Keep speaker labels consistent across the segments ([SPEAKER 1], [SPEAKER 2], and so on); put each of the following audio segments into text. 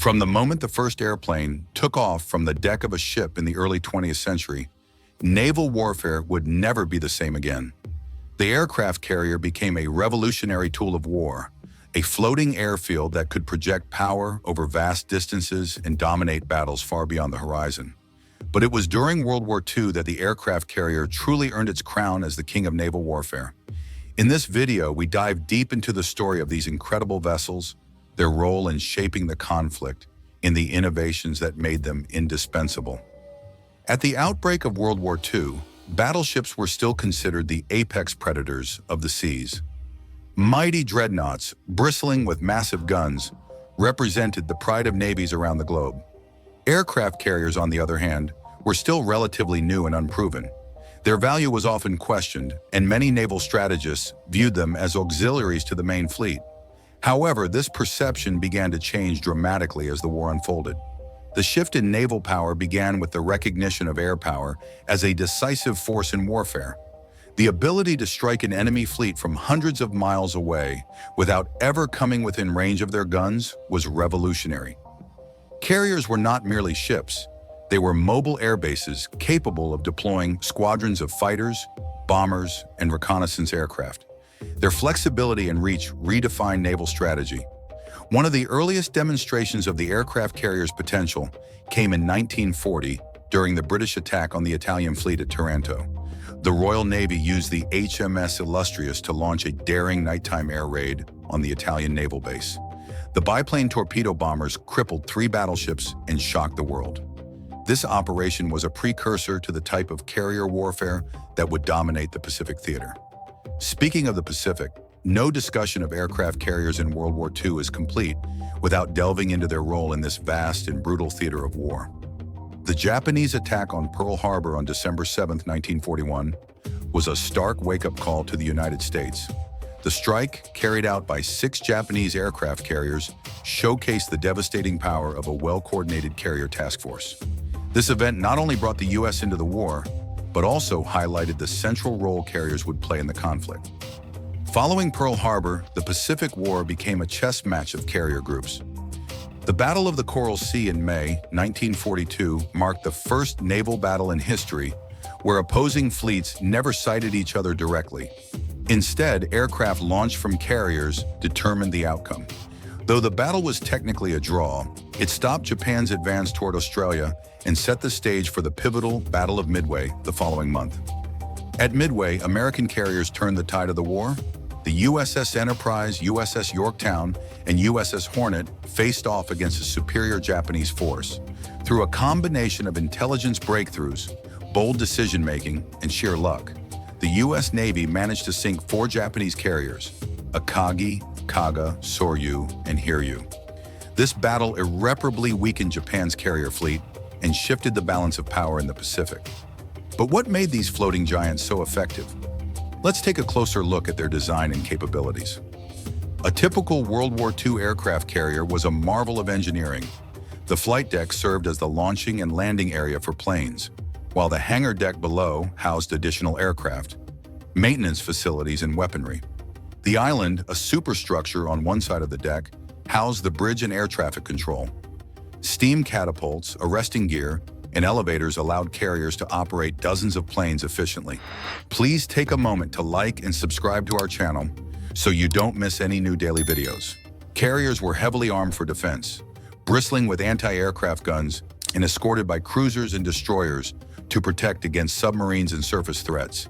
[SPEAKER 1] From the moment the first airplane took off from the deck of a ship in the early 20th century, naval warfare would never be the same again. The aircraft carrier became a revolutionary tool of war, a floating airfield that could project power over vast distances and dominate battles far beyond the horizon. But it was during World War II that the aircraft carrier truly earned its crown as the king of naval warfare. In this video, we dive deep into the story of these incredible vessels, their role in shaping the conflict, and the innovations that made them indispensable. At the outbreak of World War II, battleships were still considered the apex predators of the seas. Mighty dreadnoughts, bristling with massive guns, represented the pride of navies around the globe. Aircraft carriers, on the other hand, were still relatively new and unproven. Their value was often questioned, and many naval strategists viewed them as auxiliaries to the main fleet. However, this perception began to change dramatically as the war unfolded. The shift in naval power began with the recognition of air power as a decisive force in warfare. The ability to strike an enemy fleet from hundreds of miles away without ever coming within range of their guns was revolutionary. Carriers were not merely ships. They were mobile air bases capable of deploying squadrons of fighters, bombers, and reconnaissance aircraft. Their flexibility and reach redefined naval strategy. One of the earliest demonstrations of the aircraft carrier's potential came in 1940 during the British attack on the Italian fleet at Taranto. The Royal Navy used the HMS Illustrious to launch a daring nighttime air raid on the Italian naval base. The biplane torpedo bombers crippled 3 battleships and shocked the world. This operation was a precursor to the type of carrier warfare that would dominate the Pacific theater. Speaking of the Pacific, no discussion of aircraft carriers in World War II is complete without delving into their role in this vast and brutal theater of war. The Japanese attack on Pearl Harbor on December 7, 1941, was a stark wake-up call to the United States. The strike, carried out by 6 Japanese aircraft carriers, showcased the devastating power of a well-coordinated carrier task force. This event not only brought the U.S. into the war, but also highlighted the central role carriers would play in the conflict. Following Pearl Harbor, the Pacific War became a chess match of carrier groups. The Battle of the Coral Sea in May 1942 marked the first naval battle in history where opposing fleets never sighted each other directly. Instead, aircraft launched from carriers determined the outcome. Though the battle was technically a draw, it stopped Japan's advance toward Australia and set the stage for the pivotal Battle of Midway the following month. At Midway, American carriers turned the tide of the war. The USS Enterprise, USS Yorktown, and USS Hornet faced off against a superior Japanese force. Through a combination of intelligence breakthroughs, bold decision-making, and sheer luck, the U.S. Navy managed to sink 4 Japanese carriers: Akagi, Kaga, Soryu, and Hiryu. This battle irreparably weakened Japan's carrier fleet and shifted the balance of power in the Pacific. But what made these floating giants so effective? Let's take a closer look at their design and capabilities. A typical World War II aircraft carrier was a marvel of engineering. The flight deck served as the launching and landing area for planes, while the hangar deck below housed additional aircraft, maintenance facilities, and weaponry. The island, a superstructure on one side of the deck, housed the bridge and air traffic control. Steam catapults, arresting gear, and elevators allowed carriers to operate dozens of planes efficiently. Please take a moment to like and subscribe to our channel so you don't miss any new daily videos. Carriers were heavily armed for defense, bristling with anti-aircraft guns and escorted by cruisers and destroyers to protect against submarines and surface threats.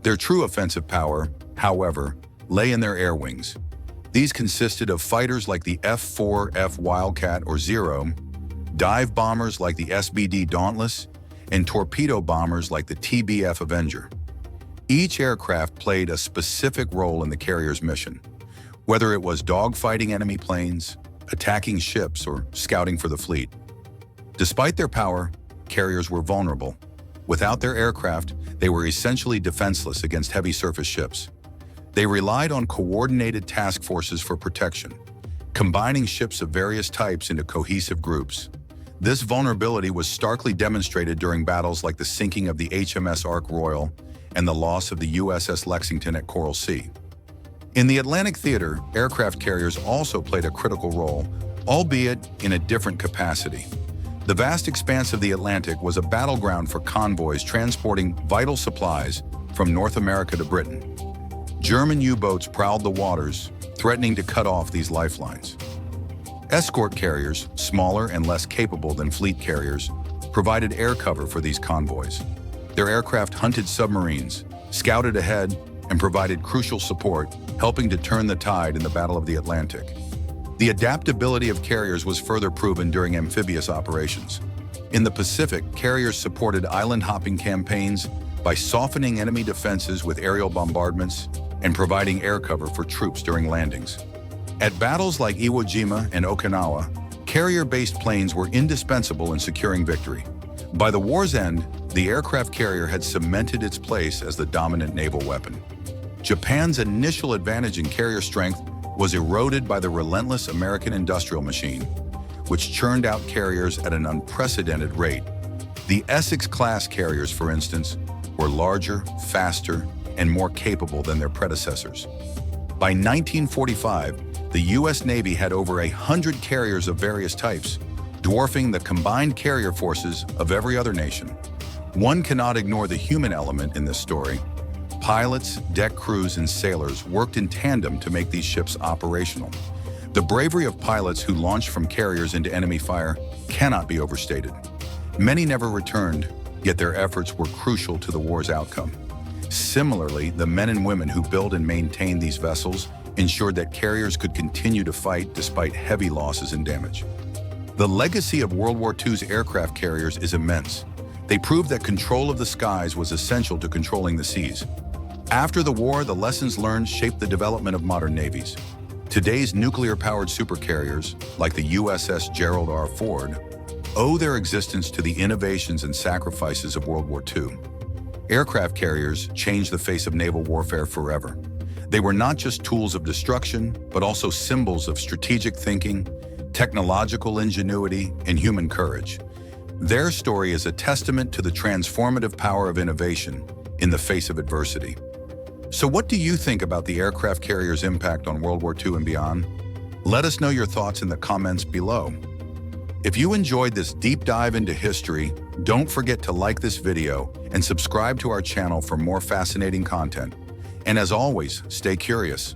[SPEAKER 1] Their true offensive power, however, lay in their air wings. These consisted of fighters like the F-4F Wildcat or Zero, dive bombers like the SBD Dauntless, and torpedo bombers like the TBF Avenger. Each aircraft played a specific role in the carrier's mission, whether it was dogfighting enemy planes, attacking ships, or scouting for the fleet. Despite their power, carriers were vulnerable. Without their aircraft, they were essentially defenseless against heavy surface ships. They relied on coordinated task forces for protection, combining ships of various types into cohesive groups. This vulnerability was starkly demonstrated during battles like the sinking of the HMS Ark Royal and the loss of the USS Lexington at Coral Sea. In the Atlantic theater, aircraft carriers also played a critical role, albeit in a different capacity. The vast expanse of the Atlantic was a battleground for convoys transporting vital supplies from North America to Britain. German U-boats prowled the waters, threatening to cut off these lifelines. Escort carriers, smaller and less capable than fleet carriers, provided air cover for these convoys. Their aircraft hunted submarines, scouted ahead, and provided crucial support, helping to turn the tide in the Battle of the Atlantic. The adaptability of carriers was further proven during amphibious operations. In the Pacific, carriers supported island-hopping campaigns by softening enemy defenses with aerial bombardments and providing air cover for troops during landings. At battles like Iwo Jima and Okinawa, carrier-based planes were indispensable in securing victory. By the war's end, the aircraft carrier had cemented its place as the dominant naval weapon. Japan's initial advantage in carrier strength was eroded by the relentless American industrial machine, which churned out carriers at an unprecedented rate. The Essex-class carriers, for instance, were larger, faster, and more capable than their predecessors. By 1945, the U.S. Navy had over 100 carriers of various types, dwarfing the combined carrier forces of every other nation. One cannot ignore the human element in this story. Pilots, deck crews, and sailors worked in tandem to make these ships operational. The bravery of pilots who launched from carriers into enemy fire cannot be overstated. Many never returned, yet their efforts were crucial to the war's outcome. Similarly, the men and women who built and maintained these vessels ensured that carriers could continue to fight despite heavy losses and damage. The legacy of World War II's aircraft carriers is immense. They proved that control of the skies was essential to controlling the seas. After the war, the lessons learned shaped the development of modern navies. Today's nuclear-powered supercarriers, like the USS Gerald R. Ford, owe their existence to the innovations and sacrifices of World War II. Aircraft carriers changed the face of naval warfare forever. They were not just tools of destruction, but also symbols of strategic thinking, technological ingenuity, and human courage. Their story is a testament to the transformative power of innovation in the face of adversity. So what do you think about the aircraft carrier's impact on World War II and beyond? Let us know your thoughts in the comments below. If you enjoyed this deep dive into history, don't forget to like this video and subscribe to our channel for more fascinating content. And as always, stay curious.